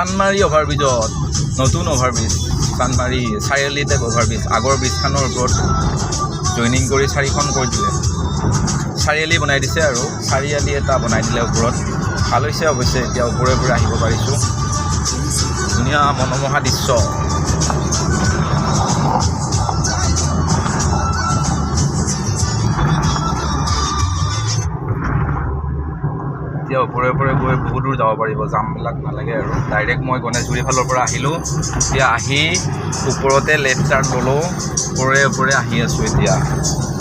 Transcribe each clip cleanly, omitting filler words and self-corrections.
চানমাৰী অভাৰব্ৰিজত নতুন অভাৰব্ৰিজ চানমাৰী চাৰিআলি type overbridge আগৰ ব্ৰিজখনৰ ওপৰত জইনিং কৰি 4খন কৰি দিলে চাৰিআলি বনাই দিছে আৰু চাৰিআলি এটা বনাই দিলে ওপৰত ভাল হৈছে অৱশ্যে এতিয়া ওপৰে ওপৰে আহিব পাৰিছোঁ ধুনীয়া মনোমোহা দৃশ্য এতিয়া ওপৰে ওপৰে গৈ বহুত দূৰ যাব পাৰিব জামবিলাক নালাগে আৰু ডাইৰেক্ট মই গণেশগুৰি ফালৰ পৰা আহিলোঁ এতিয়া আহি ওপৰতে লেফ্ট টাৰ্ণ ল'লোঁ ওপৰে ওপৰে আহি আছোঁ এতিয়া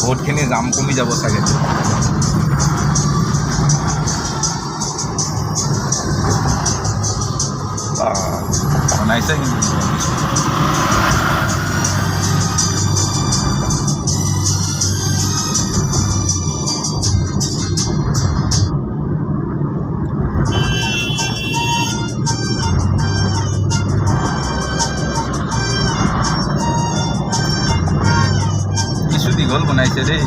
বহুতখিনি জাম কমি যাব চাগে বনাইছে কিন্তু দীঘল বনাইছে দেই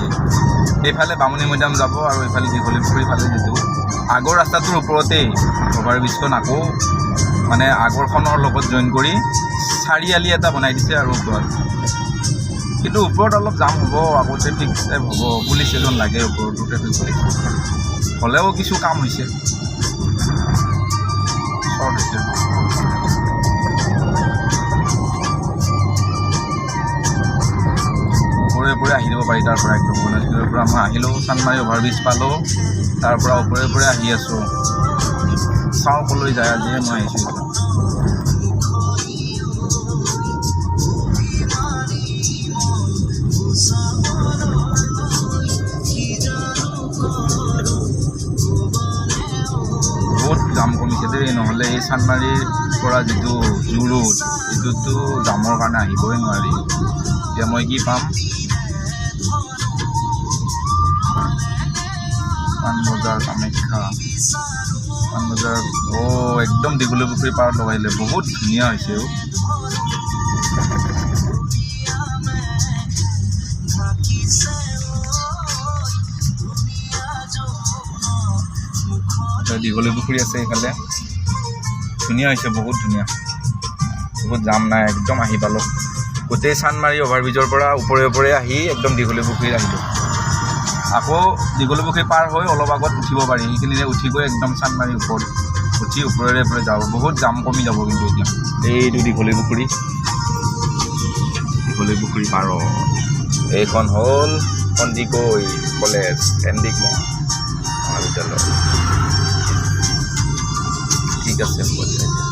এইফালে বামুণী মৈদাম যাব আৰু এইফালে দীঘলী পুখুৰী ফালে যিটো আগৰ ৰাস্তাটোৰ ওপৰতেই অভাৰব্ৰিজখন আকৌ মানে আগৰখনৰ লগত জইন কৰি চাৰিআলি এটা বনাই দিছে আৰু ওপৰত কিন্তু ওপৰত অলপ জাম হ'ব আকৌ ট্ৰেফিক টাইপ হ'ব পুলিচ এজন লাগে ওপৰতো ট্ৰেফিক পুলিচ হ'লেও কিছু কাম হৈছে শ্বৰ্ট হৈছে ওপৰে ওপৰে আহি দিব পাৰি তাৰ পৰা একদম গণেশগুৰিৰ পৰা মই আহিলোঁ চানমাৰী অভাৰব্ৰিজ পালোঁ তাৰ পৰা ওপৰে ওপৰে আহি আছোঁ চাওঁ ক'লৈ যায় আজিহে মই আহিছোঁ বহুত জাম কমিছে দেই নহ'লে এই চানমাৰীৰ পৰা যিটো জু ৰোড এইটোতো জামৰ কাৰণে আহিবই নোৱাৰি এতিয়া মই কি পাম পাণবজাৰ কামাখ্যা পাণবজাৰ একদম দীঘলী পুখুৰী পাৰত লগাইলে বহুত ধুনীয়া হৈছে দীঘলী পুখুৰী আছে এইফালে ধুনীয়া হৈছে বহুত ধুনীয়া বহুত জাম নাই একদম আহি পালোঁ গোটেই চানমাৰী অভাৰব্ৰিজৰ পৰা ওপৰে ওপৰে আহি একদম দীঘলী পুখুৰীত আহিলোঁ আকৌ দীঘলী পুখুৰী পাৰ হৈ অলপ আগত উঠিব পাৰি সেইখিনিৰে উঠি গৈ একদম চানমাৰীৰ ওপৰত উঠি ওপৰেৰে ওপৰে যাব বহুত জাম কমি যাব কিন্তু এতিয়া এইটো দীঘলী পুখুৰী পাৰত এইখন হ'ল সন্দিকৈ কলেজ এনডিক মহাবিদ্যালয় ঠিক আছে হ'ব দিয়া